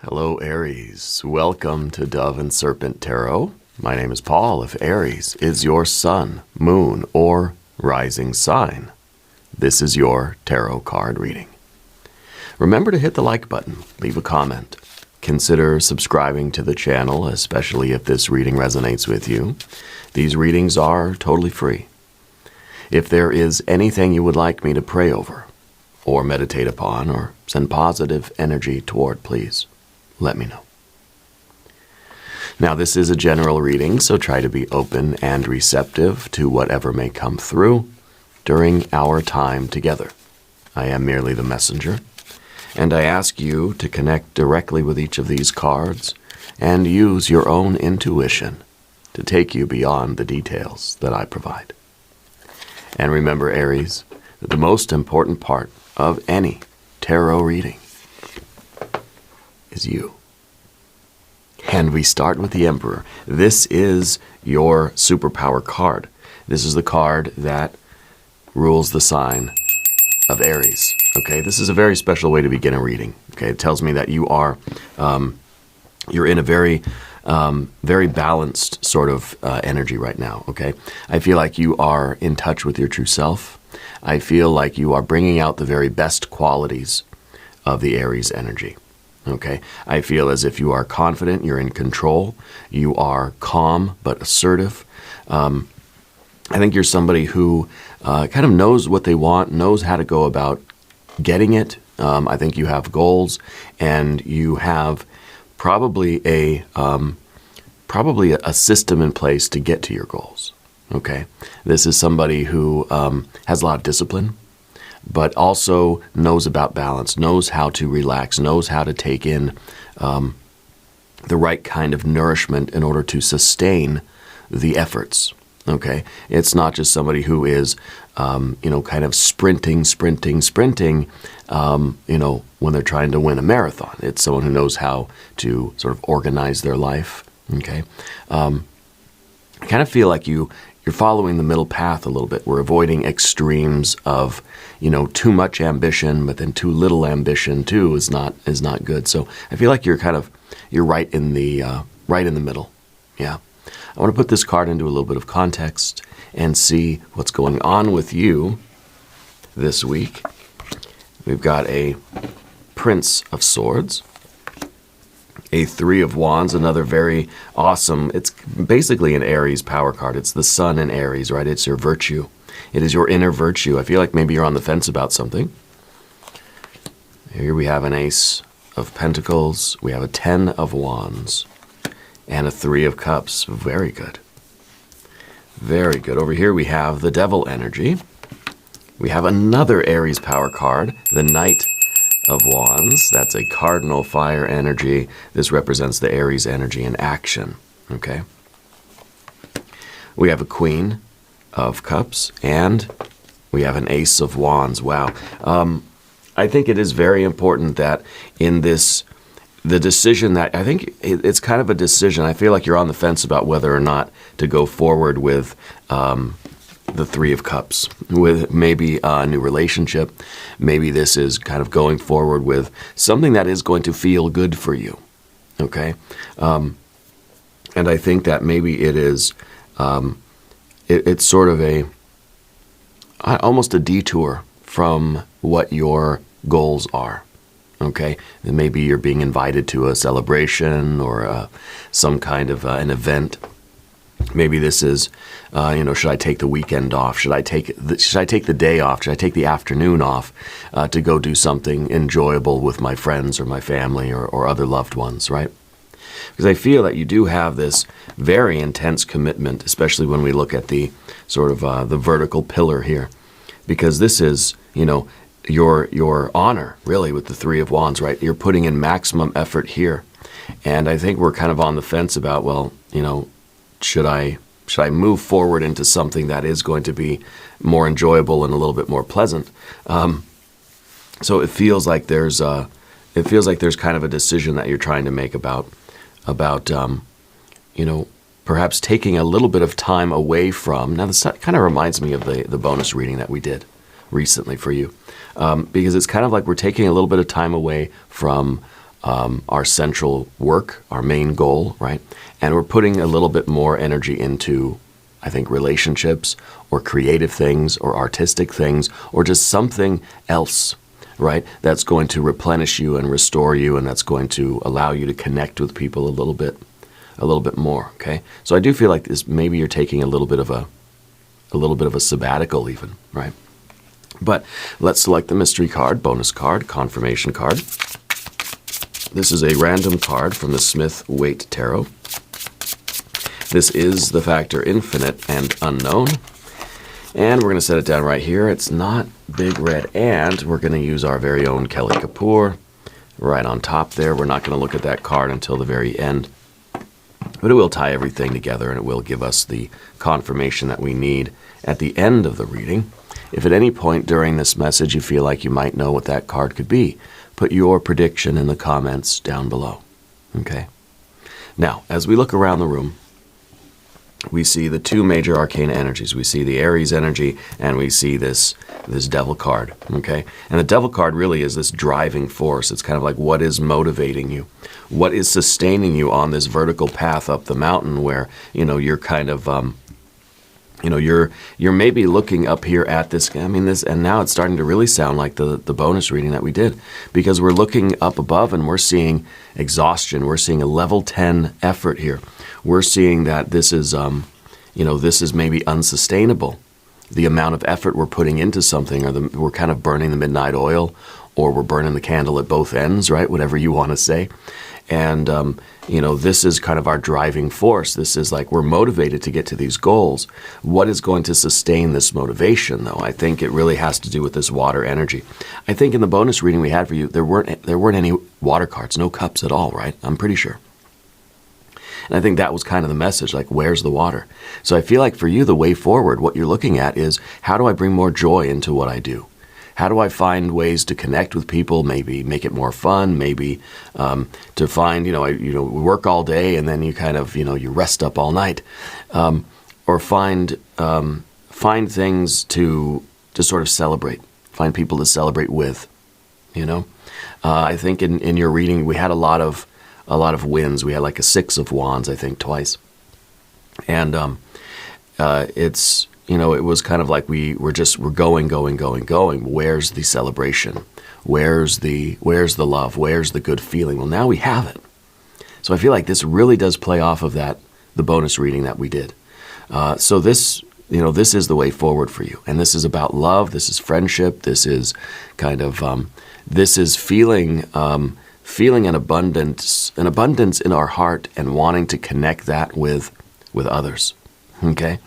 Hello, Aries. Welcome to Dove and Serpent Tarot. My name is Paul. If Aries is your sun, moon, or rising sign, this is your tarot card reading. Remember to hit the like button, leave a comment. Consider subscribing to the channel, especially if this reading resonates with you. These readings are totally free. If there is anything you would like me to pray over, or meditate upon, or send positive energy toward, please let me know. Now, this is a general reading, so try to be open and receptive to whatever may come through during our time together. I am merely the messenger, and I ask you to connect directly with each of these cards and use your own intuition to take you beyond the details that I provide. And remember, Aries, that the most important part of any tarot reading is you. And we start with the Emperor. This is your superpower card. This is the card that rules the sign of Aries. Okay, this is a very special way to begin a reading. Okay, it tells me that you are, you're in a very balanced sort of energy right now. Okay, I feel like you are in touch with your true self. I feel like you are bringing out the very best qualities of the Aries energy. Okay, I feel as if you are confident, you're in control, you are calm but assertive. I think you're somebody who kind of knows what they want, knows how to go about getting it. I think you have goals, and you have probably a system in place to get to your goals. Okay, this is somebody who has a lot of discipline, but also knows about balance, knows how to relax, knows how to take in the right kind of nourishment in order to sustain the efforts. Okay, it's not just somebody who is, kind of sprinting, when they're trying to win a marathon. It's someone who knows how to sort of organize their life. Okay, I kind of feel like you're following the middle path a little bit. We're avoiding extremes of, too much ambition, but then too little ambition too is not good. So I feel like you're right in the middle. Yeah. I want to put this card into a little bit of context and see what's going on with you this week. We've got a Prince of Swords, a Three of Wands, another very awesome, it's basically an Aries power card. It's the sun in Aries, right? It's your virtue. It is your inner virtue. I feel like maybe you're on the fence about something. Here we have an Ace of Pentacles. We have a 10 of Wands and a 3 of Cups. Very good. Very good. Over here we have the Devil energy. We have another Aries power card, the Knight of Wands. That's a cardinal fire energy. This represents the Aries energy in action. Okay. We have a Queen of Cups, and we have an Ace of Wands. Wow. I think it is very important that in this, the decision that, I think it's kind of a decision. I feel like you're on the fence about whether or not to go forward with the Three of Cups, with maybe a new relationship. Maybe this is kind of going forward with something that is going to feel good for you. Okay. And I think that maybe it is, it's sort of almost a detour from what your goals are. Okay, and maybe you're being invited to a celebration or some kind of an event. Maybe this is, should I take the weekend off? Should I take the day off? Should I take the afternoon off to go do something enjoyable with my friends or my family or other loved ones, right? Because I feel that you do have this very intense commitment, especially when we look at the sort of the vertical pillar here, because this is, your honor, really, with the Three of Wands, right? You're putting in maximum effort here. And I think we're kind of on the fence about, well, should I move forward into something that is going to be more enjoyable and a little bit more pleasant? So it feels like there's kind of a decision that you're trying to make about perhaps taking a little bit of time away from. Now, this kind of reminds me of the bonus reading that we did recently for you, because it's kind of like we're taking a little bit of time away from our central work, our main goal, right? And we're putting a little bit more energy into, I think, relationships or creative things or artistic things or just something else, right? That's going to replenish you and restore you, and that's going to allow you to connect with people a little bit more, okay? So I do feel like this, maybe you're taking a little bit of a sabbatical even, right? But let's select the mystery card, bonus card, confirmation card. This is a random card from the Smith-Waite Tarot. This is the factor infinite and unknown. And we're going to set it down right here. It's not big red, and we're going to use our very own Kelly Kapoor right on top there. We're not going to look at that card until the very end, but it will tie everything together, and it will give us the confirmation that we need at the end of the reading. If at any point during this message you feel like you might know what that card could be, put your prediction in the comments down below. Okay? Now, as we look around the room, we see the two major arcane energies. We see the Aries energy, and we see this devil card, okay? And the devil card really is this driving force. It's kind of like, what is motivating you? What is sustaining you on this vertical path up the mountain where, you're kind of, you're maybe looking up here at this, and now it's starting to really sound like the bonus reading that we did, because we're looking up above and we're seeing exhaustion. We're seeing a level 10 effort here. We're seeing that this is, this is maybe unsustainable. The amount of effort we're putting into something, or we're kind of burning the midnight oil, or we're burning the candle at both ends, right? Whatever you want to say. And, this is kind of our driving force. This is like we're motivated to get to these goals. What is going to sustain this motivation, though? I think it really has to do with this water energy. I think in the bonus reading we had for you, there weren't any water cards, no cups at all, right? I'm pretty sure. And I think that was kind of the message, like, where's the water? So I feel like for you, the way forward, what you're looking at is, how do I bring more joy into what I do? How do I find ways to connect with people, maybe make it more fun, maybe to find, we work all day and then you kind of, you rest up all night, or find things to sort of celebrate, find people to celebrate with, I think in your reading, we had a lot of wins. We had like a 6 of Wands, I think, twice. And it's, it was kind of like we're going. Where's the celebration? Where's the love? Where's the good feeling? Well, now we have it. So I feel like this really does play off of the bonus reading that we did. So this is the way forward for you. And this is about love. This is friendship. This is kind of, this is feeling an abundance in our heart and wanting to connect that with others. Okay?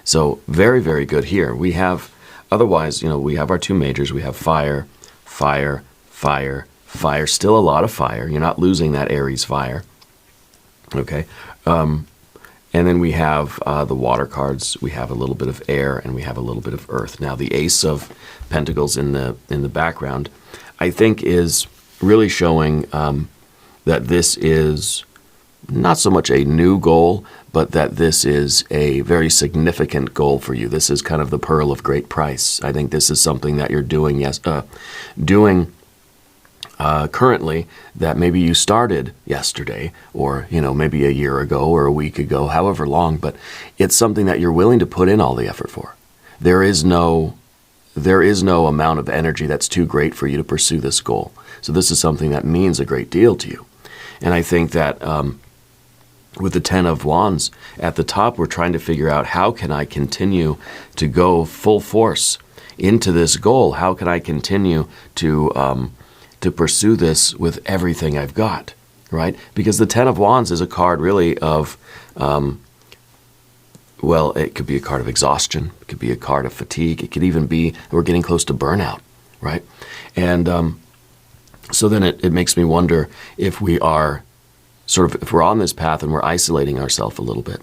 So very, very good here. We have, otherwise, we have our two majors. We have fire, fire, fire, fire. Still a lot of fire. You're not losing that Aries fire. Okay? And then we have the water cards. We have a little bit of air, and we have a little bit of earth. Now, the Ace of Pentacles in the background, I think, is really showing that this is not so much a new goal, but that this is a very significant goal for you. This is kind of the pearl of great price. I think this is something that you're doing, currently, that maybe you started yesterday, or maybe a year ago or a week ago, however long. But it's something that you're willing to put in all the effort for. There is no amount of energy that's too great for you to pursue this goal. So this is something that means a great deal to you. And I think that with the 10 of Wands at the top, we're trying to figure out, how can I continue to go full force into this goal? How can I continue to pursue this with everything I've got, right? Because the 10 of Wands is a card really of, it could be a card of exhaustion. It could be a card of fatigue. It could even be we're getting close to burnout, right? And so then it makes me wonder if we are if we're on this path and we're isolating ourselves a little bit,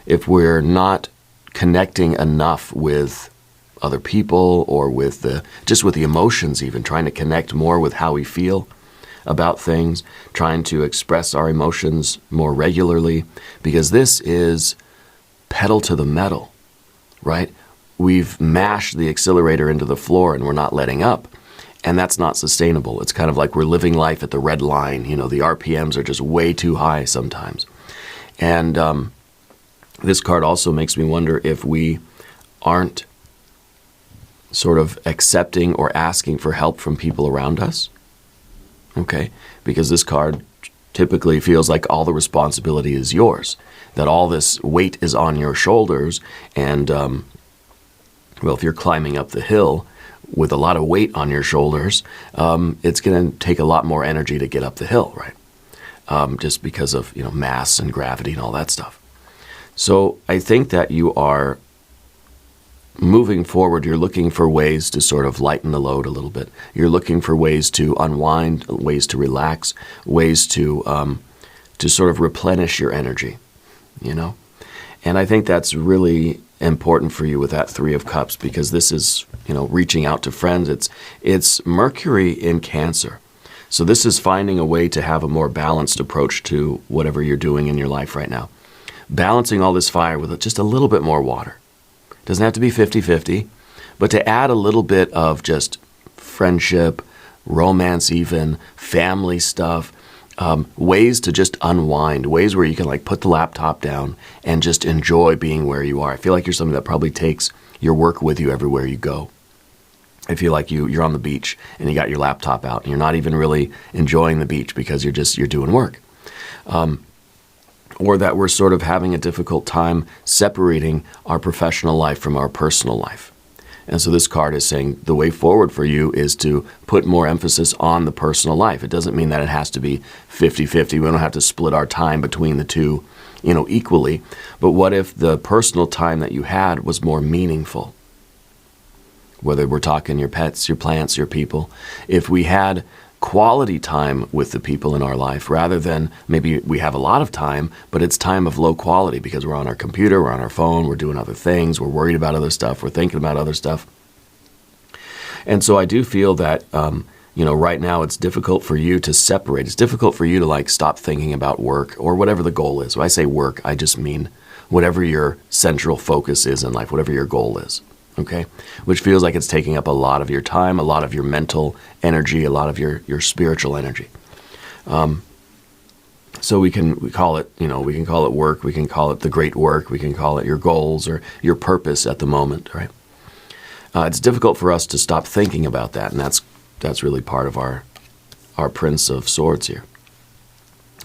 if we're not connecting enough with other people or with the emotions, even trying to connect more with how we feel about things, trying to express our emotions more regularly, because this is pedal to the metal, right? We've mashed the accelerator into the floor and we're not letting up. And that's not sustainable. It's kind of like we're living life at the red line. You know, the RPMs are just way too high sometimes. And this card also makes me wonder if we aren't sort of accepting or asking for help from people around us. Okay? Because this card typically feels like all the responsibility is yours, that all this weight is on your shoulders. And, well, if you're climbing up the hill with a lot of weight on your shoulders, it's going to take a lot more energy to get up the hill, right? Just because of, you know, mass and gravity and all that stuff. So I think that you are moving forward. You're looking for ways to sort of lighten the load a little bit. You're looking for ways to unwind, ways to relax, ways to sort of replenish your energy, you know? And I think that's really important for you with that Three of Cups, because this is, you know, reaching out to friends. It's Mercury in Cancer. So this is finding a way to have a more balanced approach to whatever you're doing in your life right now. Balancing all this fire with just a little bit more water. Doesn't have to be 50-50, but to add a little bit of just friendship, romance even, family stuff, ways to just unwind, ways where you can like put the laptop down and just enjoy being where you are. I feel like you're somebody that probably takes your work with you everywhere you go. I feel like you're on the beach and you got your laptop out and you're not even really enjoying the beach because you're doing work. Or that we're sort of having a difficult time separating our professional life from our personal life. And so this card is saying the way forward for you is to put more emphasis on the personal life. It doesn't mean that it has to be 50-50. We don't have to split our time between the two, you know, equally. But what if the personal time that you had was more meaningful? Whether we're talking your pets, your plants, your people. If we had quality time with the people in our life, rather than maybe we have a lot of time, but it's time of low quality because we're on our computer, we're on our phone, we're doing other things, we're worried about other stuff, we're thinking about other stuff. And so I do feel that, you know, right now it's difficult for you to separate. It's difficult for you to like stop thinking about work or whatever the goal is. When I say work, I just mean whatever your central focus is in life, whatever your goal is. Okay, which feels like it's taking up a lot of your time, a lot of your mental energy, a lot of your spiritual energy. So we call it, you know, we can call it work, we can call it the great work, we can call it your goals or your purpose at the moment, right? It's difficult for us to stop thinking about that, and that's really part of our Prince of Swords here.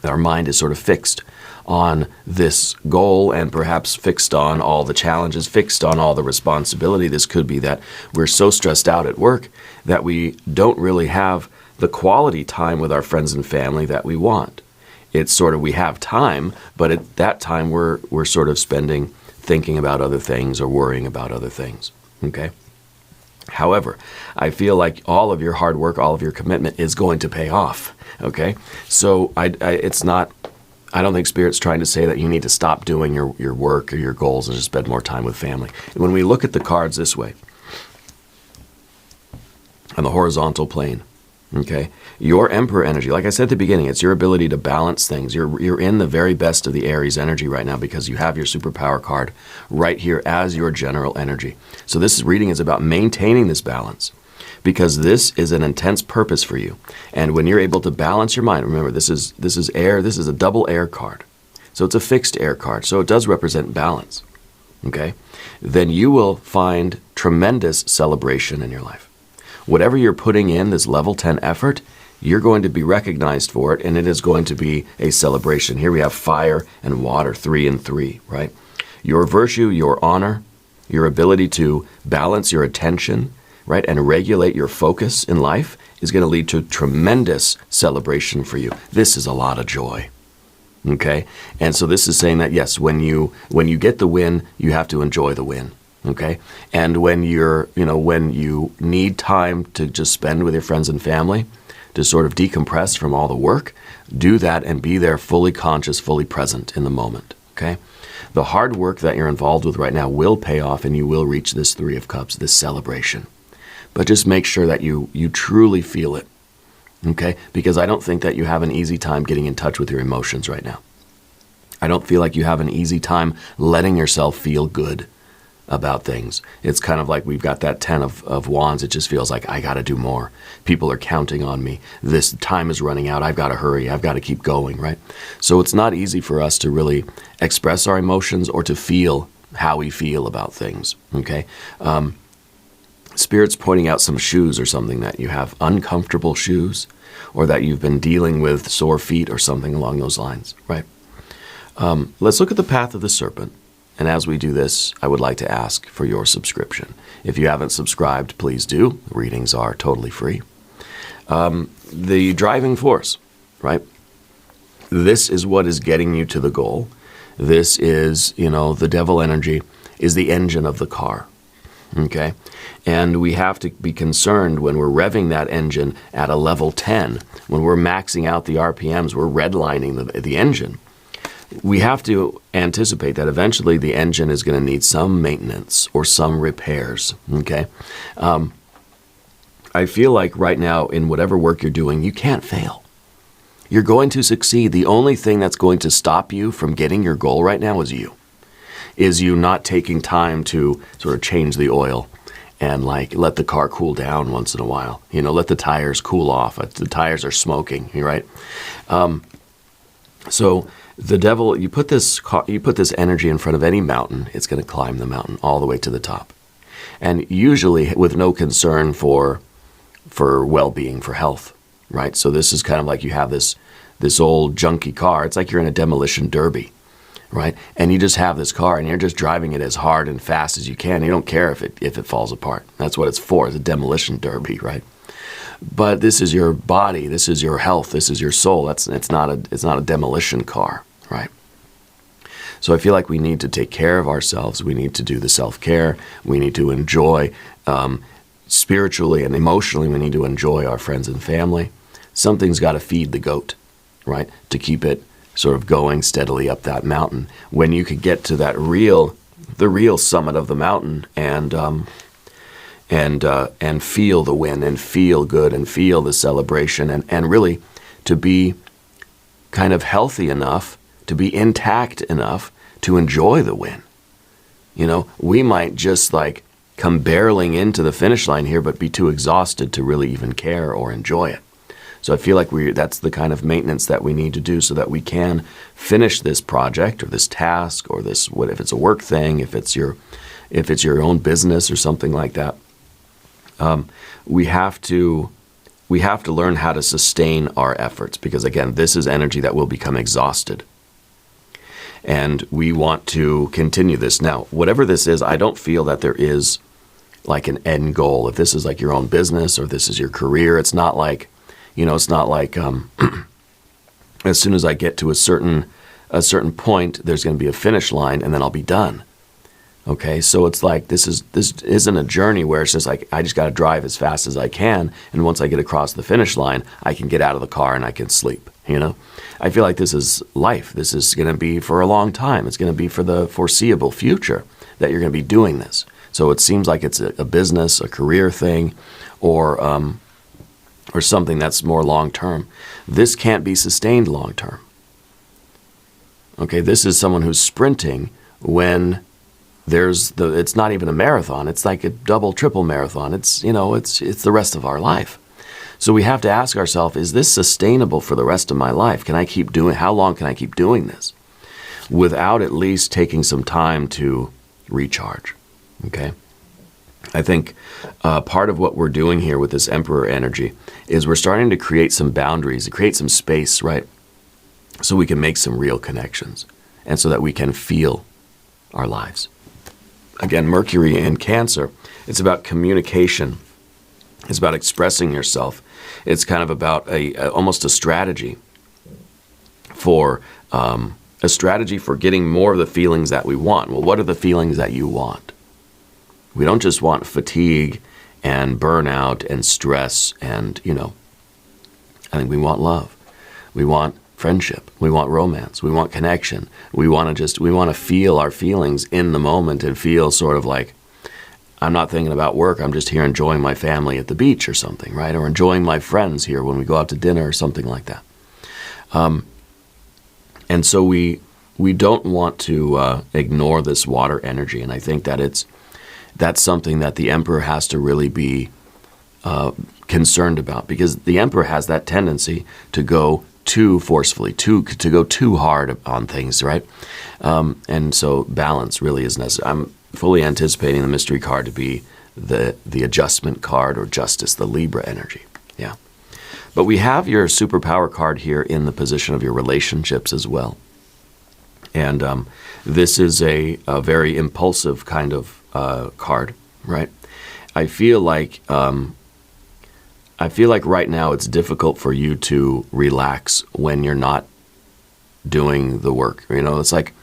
Our mind is sort of fixed on this goal and perhaps fixed on all the challenges, fixed on all the responsibility. This could be that we're so stressed out at work that we don't really have the quality time with our friends and family that we want. It's sort of we have time, but at that time we're sort of spending thinking about other things or worrying about other things, okay? However, I feel like all of your hard work, all of your commitment is going to pay off, okay? So I don't think Spirit's trying to say that you need to stop doing your work or your goals and just spend more time with family. And when we look at the cards this way, on the horizontal plane, okay, your Emperor energy, like I said at the beginning, it's your ability to balance things. You're in the very best of the Aries energy right now because you have your superpower card right here as your general energy. So this reading is about maintaining this balance, because this is an intense purpose for you. And when you're able to balance your mind, remember this is air, this is a double air card. So it's a fixed air card, so it does represent balance, okay? Then you will find tremendous celebration in your life. Whatever you're putting in, this level 10 effort, you're going to be recognized for it, and it is going to be a celebration. Here we have fire and water, 3 and 3, right? Your virtue, your honor, your ability to balance your attention, right, and regulate your focus in life is going to lead to tremendous celebration for you. This is a lot of joy, okay? And so this is saying that, yes, when you get the win, you have to enjoy the win, okay? And when when you need time to just spend with your friends and family, to sort of decompress from all the work, do that and be there fully conscious, fully present in the moment, okay? The hard work that you're involved with right now will pay off and you will reach this Three of Cups, this celebration. But just make sure that you truly feel it, okay? Because I don't think that you have an easy time getting in touch with your emotions right now. I don't feel like you have an easy time letting yourself feel good, about things. It's kind of like we've got that 10 of wands. It just feels like I got to do more. People are counting on me. This time is running out. I've got to hurry. I've got to keep going, right? So it's not easy for us to really express our emotions or to feel how we feel about things, okay? Spirit's pointing out some shoes or something, that you have uncomfortable shoes, or that you've been dealing with sore feet or something along those lines, right? Let's look at the path of the serpent. And as we do this, I would like to ask for your subscription. If you haven't subscribed, please do. Readings are totally free. The driving force, right? This is what is getting you to the goal. This is, the devil energy is the engine of the car, okay? And we have to be concerned when we're revving that engine at a level 10, when we're maxing out the RPMs, we're redlining the engine. We have to anticipate that eventually the engine is going to need some maintenance or some repairs, okay? I feel like right now in whatever work you're doing, you can't fail. You're going to succeed. The only thing that's going to stop you from getting your goal right now is you not taking time to sort of change the oil and let the car cool down once in a while. Let the tires cool off. The tires are smoking, right? So the devil, you put this energy in front of any mountain, it's going to climb the mountain all the way to the top. And usually with no concern for well-being, for health, right? So this is kind of like you have this old junky car. It's like you're in a demolition derby, right? And you just have this car and you're just driving it as hard and fast as you can. You don't care if it falls apart. That's what it's for. It's a demolition derby, right? But this is your body, this is your health, this is your soul. It's not a demolition car, right? So I feel like we need to take care of ourselves. We need to do the self-care. We need to enjoy spiritually and emotionally. We need to enjoy our friends and family. Something's got to feed the goat, right? To keep it sort of going steadily up that mountain. When you could get to the real summit of the mountain and feel the win and feel good and feel the celebration and really to be kind of healthy enough, to be intact enough to enjoy the win. We might just come barreling into the finish line here, but be too exhausted to really even care or enjoy it. So I feel like that's the kind of maintenance that we need to do so that we can finish this project or this task or this, if it's a work thing, if it's your own business or something like that. We have to learn how to sustain our efforts because, again, this is energy that will become exhausted. And we want to continue this. Now, whatever this is, I don't feel that there is an end goal. If this is your own business or this is your career, it's not like, as soon as I get to a certain point, there's going to be a finish line and then I'll be done. Okay, so it's this isn't a journey where it's just I just got to drive as fast as I can, and once I get across the finish line, I can get out of the car and I can sleep, I feel like this is life. This is going to be for a long time. It's going to be for the foreseeable future that you're going to be doing this. So it seems like it's a business, a career thing, or something that's more long-term. This can't be sustained long-term. Okay, this is someone who's sprinting when it's not even a marathon. It's like a double, triple marathon. It's the rest of our life. So we have to ask ourselves, is this sustainable for the rest of my life? How long can I keep doing this without at least taking some time to recharge? Okay. I think part of what we're doing here with this Emperor energy is we're starting to create some boundaries, to create some space, right? So we can make some real connections and so that we can feel our lives. Again, Mercury in Cancer, it's about communication. It's about expressing yourself. It's kind of about almost a strategy for getting more of the feelings that we want. Well, what are the feelings that you want? We don't just want fatigue and burnout and stress and, I think we want love. We want friendship. We want romance. We want connection. We want to feel our feelings in the moment and feel sort of like, I'm not thinking about work. I'm just here enjoying my family at the beach or something, right? Or enjoying my friends here when we go out to dinner or something like that. And so we we don't want to ignore this water energy, and I think that that's something that the Emperor has to really be concerned about, because the Emperor has that tendency to go too forcefully, to go too hard on things, right? And so balance really is necessary. I'm fully anticipating the mystery card to be the adjustment card, or justice, the Libra energy. Yeah. But we have your superpower card here in the position of your relationships as well. And this is a very impulsive kind of card, right? I feel like right now it's difficult for you to relax when you're not doing the work. You know, it's like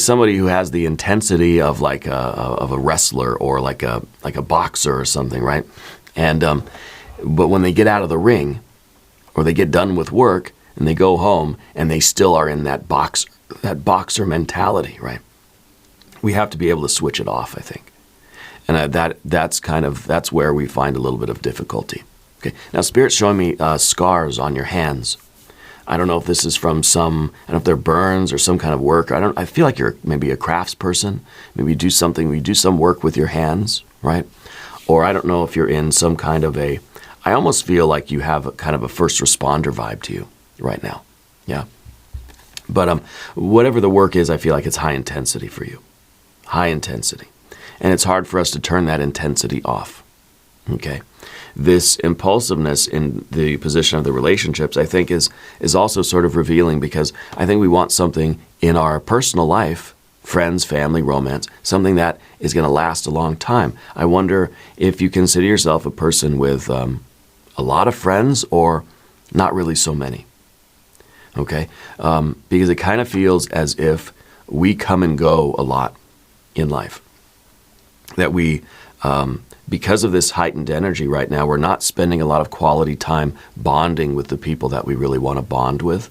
somebody who has the intensity of like a wrestler, or like a boxer or something, right? And but when they get out of the ring, or they get done with work and they go home and they still are in that boxer mentality, right? We have to be able to switch it off, I think. And that's where we find a little bit of difficulty. Okay. Now, Spirit's showing me scars on your hands. I don't know if this is from I don't know if they're burns or some kind of work. I feel like you're maybe a crafts person. Maybe you do some work with your hands, right? Or I don't know if you're in some kind of I almost feel like you have a kind of a first responder vibe to you right now. Yeah. But whatever the work is, I feel like it's high intensity for you. High intensity. And it's hard for us to turn that intensity off. Okay. This impulsiveness in the position of the relationships, I think, is also sort of revealing, because I think we want something in our personal life, friends, family, romance, something that is going to last a long time. I wonder if you consider yourself a person with a lot of friends, or not really so many. Okay? Because it kind of feels as if we come and go a lot in life. That we, because of this heightened energy right now, we're not spending a lot of quality time bonding with the people that we really want to bond with.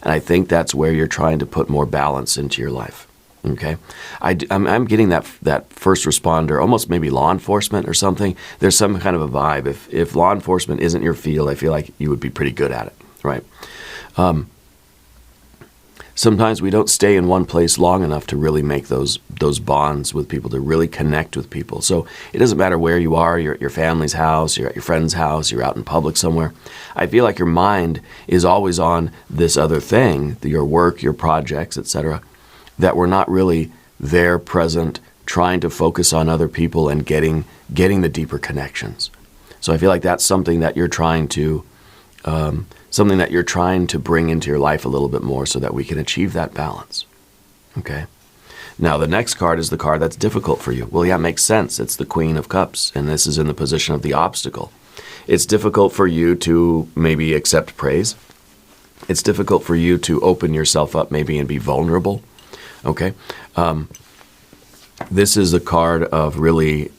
And I think that's where you're trying to put more balance into your life. Okay? I'm getting that first responder, almost maybe law enforcement or something. There's some kind of a vibe. If law enforcement isn't your field, I feel like you would be pretty good at it, right? Sometimes we don't stay in one place long enough to really make those bonds with people, to really connect with people. So it doesn't matter where you are, you're at your family's house, you're at your friend's house, you're out in public somewhere. I feel like your mind is always on this other thing, your work, your projects, etc., that we're not really there, present, trying to focus on other people and getting the deeper connections. So I feel like that's something that you're trying to bring into your life a little bit more, so that we can achieve that balance. Okay? Now, the next card is the card that's difficult for you. Well, yeah, it makes sense. It's the Queen of Cups, and this is in the position of the obstacle. It's difficult for you to maybe accept praise. It's difficult for you to open yourself up maybe and be vulnerable. Okay? This is a card of really,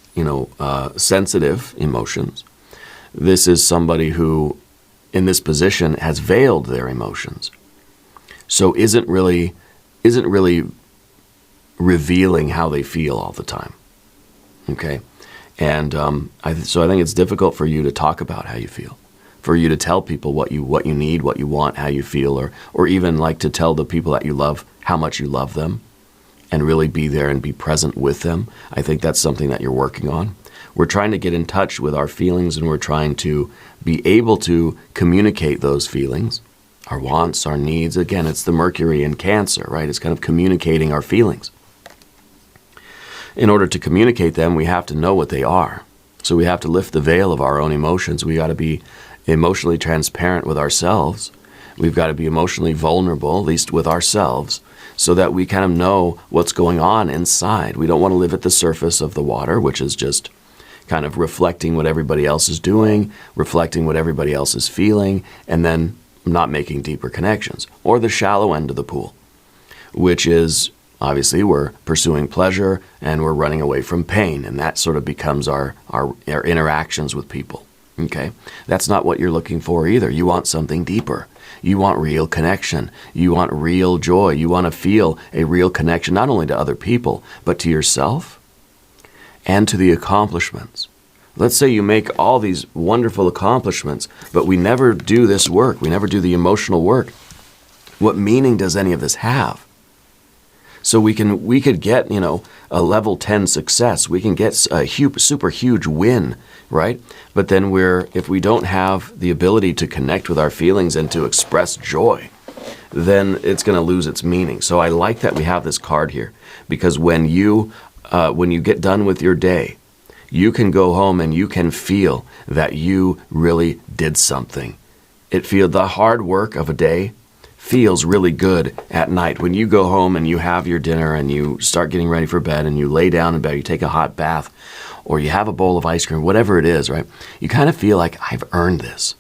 sensitive emotions. This is somebody who, in this position, has veiled their emotions. So isn't really revealing how they feel all the time. Okay? And so I think it's difficult for you to talk about how you feel, for you to tell people what you need, what you want, how you feel, or even like to tell the people that you love how much you love them, and really be there and be present with them. I think that's something that you're working on. We're trying to get in touch with our feelings, and we're trying to be able to communicate those feelings, our wants, our needs. Again, it's the Mercury in Cancer, right? It's kind of communicating our feelings. In order to communicate them, we have to know what they are. So we have to lift the veil of our own emotions. We got to be emotionally transparent with ourselves. We've got to be emotionally vulnerable, at least with ourselves, so that we kind of know what's going on inside. We don't want to live at the surface of the water, which is just kind of reflecting what everybody else is doing, reflecting what everybody else is feeling, and then not making deeper connections. Or the shallow end of the pool, which is, obviously, we're pursuing pleasure and we're running away from pain, and that sort of becomes our interactions with people. Okay? That's not what you're looking for either. You want something deeper. You want real connection. You want real joy. You want to feel a real connection, not only to other people, but to yourself and to the accomplishments. Let's say you make all these wonderful accomplishments, but we never do this work. We never do the emotional work. What meaning does any of this have? So we could get, a level 10 success. We can get a super huge win, right? But then if we don't have the ability to connect with our feelings and to express joy, then it's going to lose its meaning. So I like that we have this card here, because when you get done with your day, you can go home and you can feel that you really did something. The hard work of a day feels really good at night. When you go home and you have your dinner and you start getting ready for bed and you lay down in bed, you take a hot bath, or you have a bowl of ice cream, whatever it is, right? You kind of feel like, I've earned this.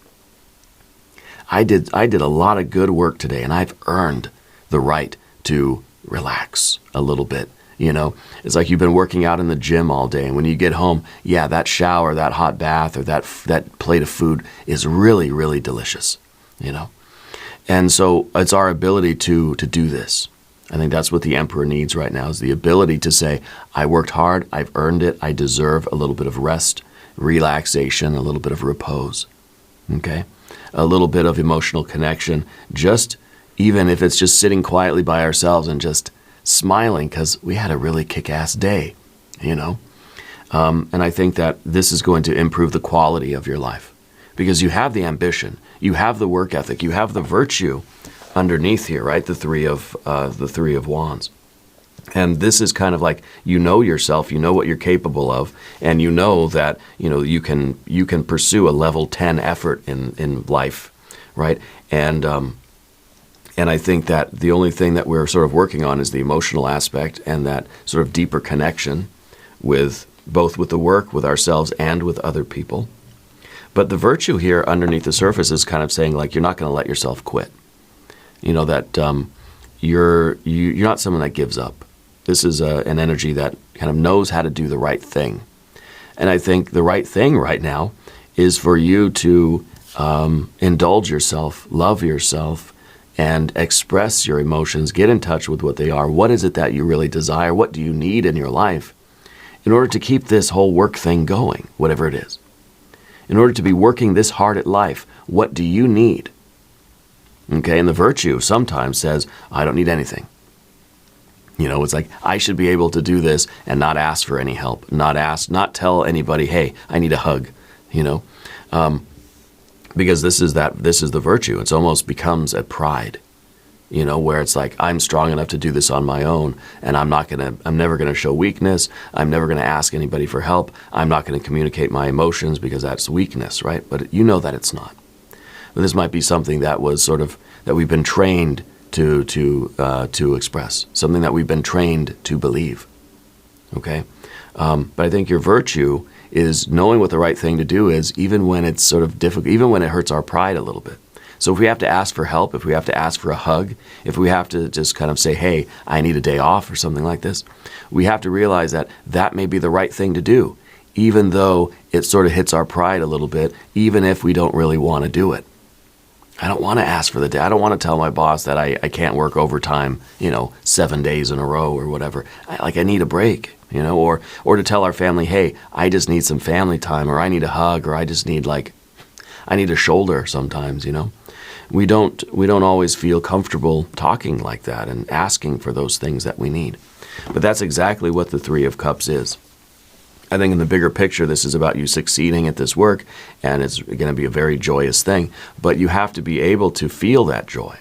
I did a lot of good work today, and I've earned the right to relax a little bit. It's like you've been working out in the gym all day, and when you get home, that shower, that hot bath, or that plate of food is really, really delicious, And so it's our ability to do this. I think that's what the Emperor needs right now, is the ability to say, I worked hard, I've earned it, I deserve a little bit of rest, relaxation, a little bit of repose, okay? A little bit of emotional connection, just even if it's just sitting quietly by ourselves and just smiling because we had a really kick-ass day, And I think that this is going to improve the quality of your life, because you have the ambition, you have the work ethic, you have the virtue underneath here, right? The three of Wands. And this is kind of like, yourself, what you're capable of, and that, you can pursue a level 10 effort in life, right? And I think that the only thing that we're sort of working on is the emotional aspect and that sort of deeper connection with both with the work, with ourselves, and with other people. But the virtue here underneath the surface is kind of saying, like, you're not going to let yourself quit. That you're not someone that gives up. This is an energy that kind of knows how to do the right thing. And I think the right thing right now is for you to indulge yourself, love yourself, and express your emotions, get in touch with what they are. What is it that you really desire? What do you need in your life in order to keep this whole work thing going, whatever it is? In order to be working this hard at life, what do you need? Okay, and the virtue sometimes says, I don't need anything. It's like, I should be able to do this and not ask for any help, not tell anybody, hey, I need a hug, because this is the virtue. It almost becomes a pride, where it's like, I'm strong enough to do this on my own, and I'm never going to show weakness. I'm never going to ask anybody for help. I'm not going to communicate my emotions because that's weakness, right? But that it's not. But this might be something that was sort of, that we've been trained to express, something that we've been trained to believe, okay? But I think your virtue is knowing what the right thing to do is, even when it's sort of difficult, even when it hurts our pride a little bit. So if we have to ask for help, if we have to ask for a hug, if we have to just kind of say, hey, I need a day off or something like this, we have to realize that that may be the right thing to do, even though it sort of hits our pride a little bit, even if we don't really want to do it. I don't want to ask for the day. I don't want to tell my boss that I can't work overtime, 7 days in a row or whatever. I need a break, or to tell our family, hey, I just need some family time, or I need a hug, or I just need I need a shoulder sometimes, We don't always feel comfortable talking like that and asking for those things that we need. But that's exactly what the Three of Cups is. I think in the bigger picture, this is about you succeeding at this work, and it's going to be a very joyous thing. But you have to be able to feel that joy.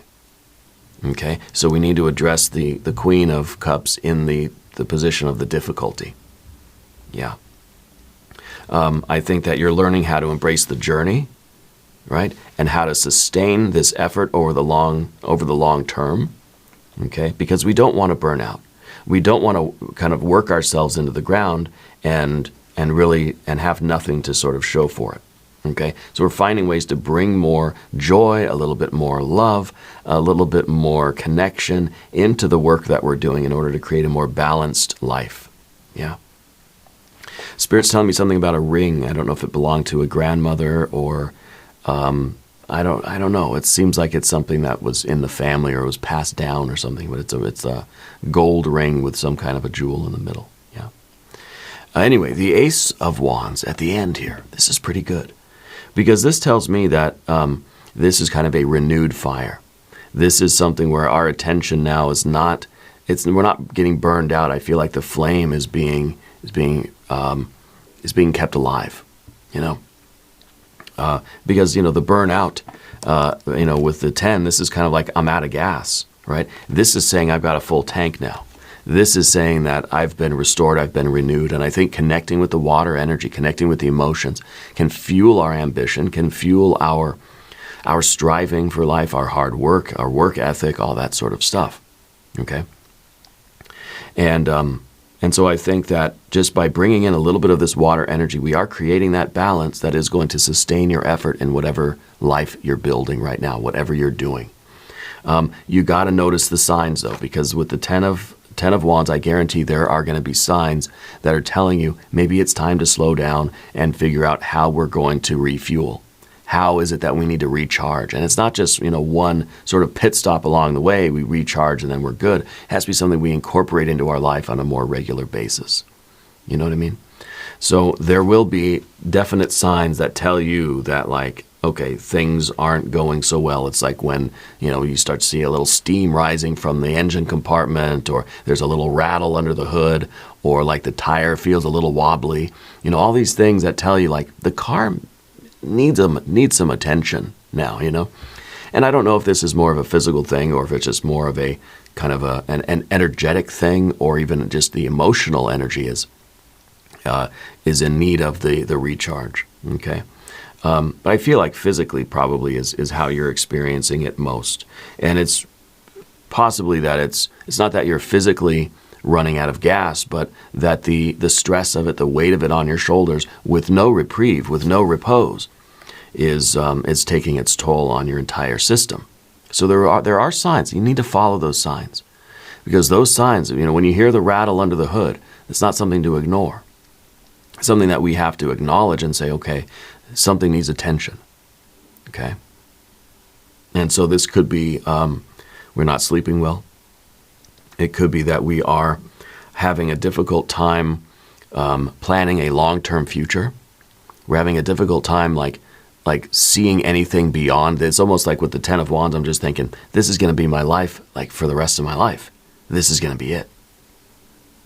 Okay? So we need to address the Queen of Cups in the position of the difficulty. Yeah. I think that you're learning how to embrace the journey, right? And how to sustain this effort over the long term. Okay? Because we don't want to burn out. We don't want to kind of work ourselves into the ground and have nothing to sort of show for it. Okay? So we're finding ways to bring more joy, a little bit more love, a little bit more connection into the work that we're doing in order to create a more balanced life. Yeah. Spirit's telling me something about a ring. I don't know if it belonged to a grandmother or I don't know. It seems like it's something that was in the family or was passed down or something, but it's a gold ring with some kind of a jewel in the middle. Yeah. Anyway, the Ace of Wands at the end here. This is pretty good because this tells me that this is kind of a renewed fire. This is something where our attention now is not, we're not getting burned out. I feel like the flame is being kept alive, because, the burnout, with the 10, this is kind of like I'm out of gas, right? This is saying I've got a full tank now. This is saying that I've been restored, I've been renewed, and I think connecting with the water energy, connecting with the emotions can fuel our ambition, can fuel our striving for life, our hard work, our work ethic, all that sort of stuff, okay? And so I think that just by bringing in a little bit of this water energy, we are creating that balance that is going to sustain your effort in whatever life you're building right now, whatever you're doing. You got to notice the signs, though, because with the 10 of Wands, I guarantee there are going to be signs that are telling you maybe it's time to slow down and figure out how we're going to refuel. How is it that we need to recharge? And it's not just, one sort of pit stop along the way, we recharge and then we're good. It has to be something we incorporate into our life on a more regular basis. You know what I mean? So there will be definite signs that tell you that, like, okay, things aren't going so well. It's like when, you start to see a little steam rising from the engine compartment, or there's a little rattle under the hood, or like the tire feels a little wobbly. All these things that tell you, like, the car needs some attention now, And I don't know if this is more of a physical thing, or if it's just more of a kind of an energetic thing, or even just the emotional energy is in need of the recharge, okay? But I feel like physically probably is how you're experiencing it most. And it's possibly that it's not that you're physically running out of gas, but that the stress of it, the weight of it on your shoulders, with no reprieve, with no repose, is taking its toll on your entire system. So there are signs. You need to follow those signs, because those signs, when you hear the rattle under the hood, it's not something to ignore. It's something that we have to acknowledge and say, okay, something needs attention. Okay, and so this could be we're not sleeping well. It could be that we are having a difficult time planning a long-term future. We're having a difficult time like seeing anything beyond this. It's almost like with the 10 of Wands, I'm just thinking, this is going to be my life, like, for the rest of my life. This is going to be it.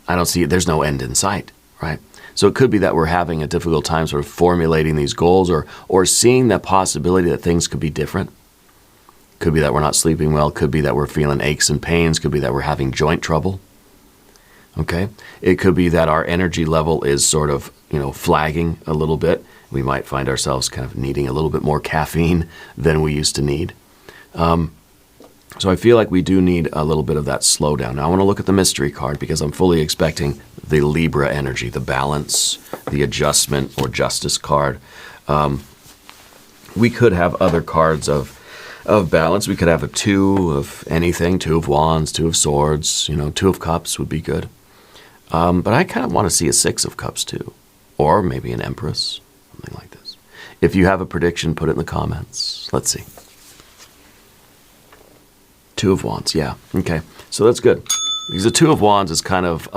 I don't see it. There's no end in sight, right? So it could be that we're having a difficult time sort of formulating these goals, or seeing the possibility that things could be different. Could be that we're not sleeping well. Could be that we're feeling aches and pains. Could be that we're having joint trouble. Okay? It could be that our energy level is sort of, flagging a little bit. We might find ourselves kind of needing a little bit more caffeine than we used to need. So I feel like we do need a little bit of that slowdown. Now I want to look at the mystery card, because I'm fully expecting the Libra energy, the balance, the adjustment or justice card. We could have other cards of balance. We could have a 2 of anything, 2 of Wands, 2 of Swords, 2 of Cups would be good. But I kind of want to see a 6 of Cups too, or maybe an Empress, something like this. If you have a prediction, put it in the comments. Let's see. 2 of Wands, yeah. Okay, so that's good. Because the 2 of Wands is kind of,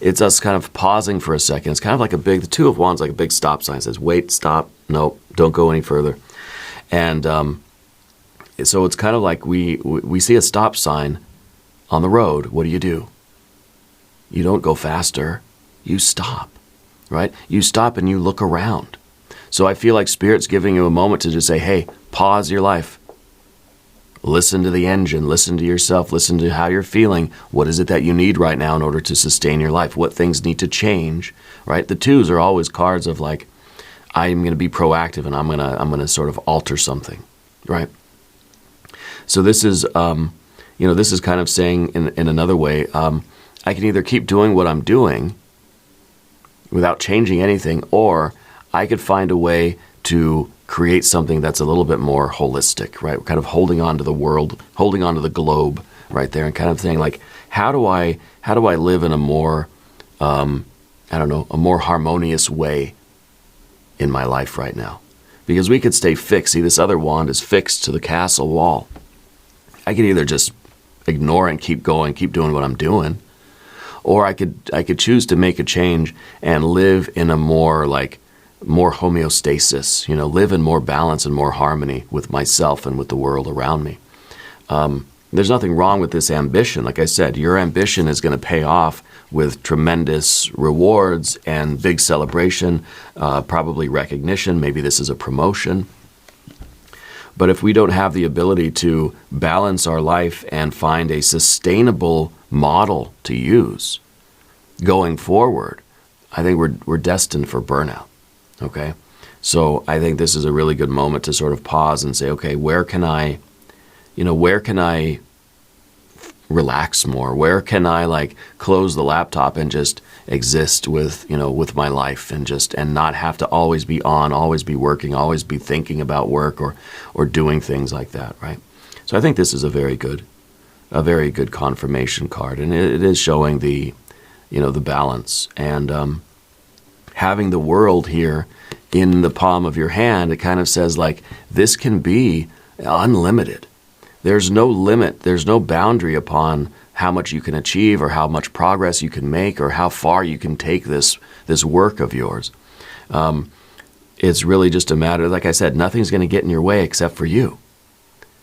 it's us kind of pausing for a second. It's kind of like the 2 of Wands, like a big stop sign. It says, wait, stop, nope, don't go any further. And so it's kind of like we see a stop sign on the road. What do? You don't go faster. You stop, right? You stop and you look around. So I feel like Spirit's giving you a moment to just say, hey, pause your life. Listen to the engine. Listen to yourself. Listen to how you're feeling. What is it that you need right now in order to sustain your life? What things need to change, right? The 2s are always cards of like, I'm going to be proactive and I'm going to sort of alter something, right? So this is, this is kind of saying in another way, I can either keep doing what I'm doing without changing anything, or I could find a way to create something that's a little bit more holistic, right? We're kind of holding on to the world, holding on to the globe right there, and kind of saying like, how do I live in a more, a more harmonious way in my life right now? Because we could stay fixed. See, this other wand is fixed to the castle wall. I could either just ignore and keep going, keep doing what I'm doing, or I could choose to make a change and live in a more homeostasis, live in more balance and more harmony with myself and with the world around me. There's nothing wrong with this ambition. Like I said, your ambition is going to pay off with tremendous rewards and big celebration, probably recognition. Maybe this is a promotion. But if we don't have the ability to balance our life and find a sustainable model to use going forward, I think we're destined for burnout. Okay? So I think this is a really good moment to sort of pause and say, okay, where can I relax more? Where can I like close the laptop and just exist with, with my life and not have to always be on, always be working, always be thinking about work or doing things like that, right? So I think this is a very good confirmation card, and it is showing the balance and having the world here in the palm of your hand. It kind of says like this can be unlimited. There's no limit, there's no boundary upon how much you can achieve or how much progress you can make or how far you can take this work of yours. It's really just a matter, like I said, nothing's going to get in your way except for you.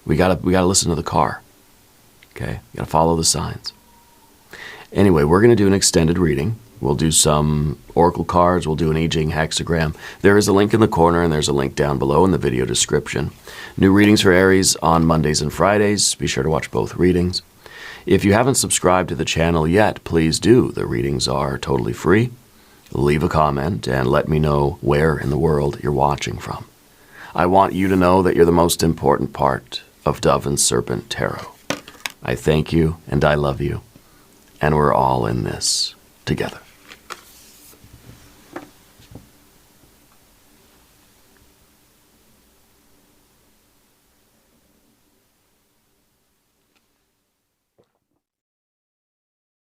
We gotta listen to the car. Okay? You gotta follow the signs. Anyway, we're going to do an extended reading. We'll do some oracle cards. We'll do an I Ching hexagram. There is a link in the corner, and there's a link down below in the video description. New readings for Aries on Mondays and Fridays. Be sure to watch both readings. If you haven't subscribed to the channel yet, please do. The readings are totally free. Leave a comment and let me know where in the world you're watching from. I want you to know that you're the most important part of Dove and Serpent Tarot. I thank you and I love you, and we're all in this together.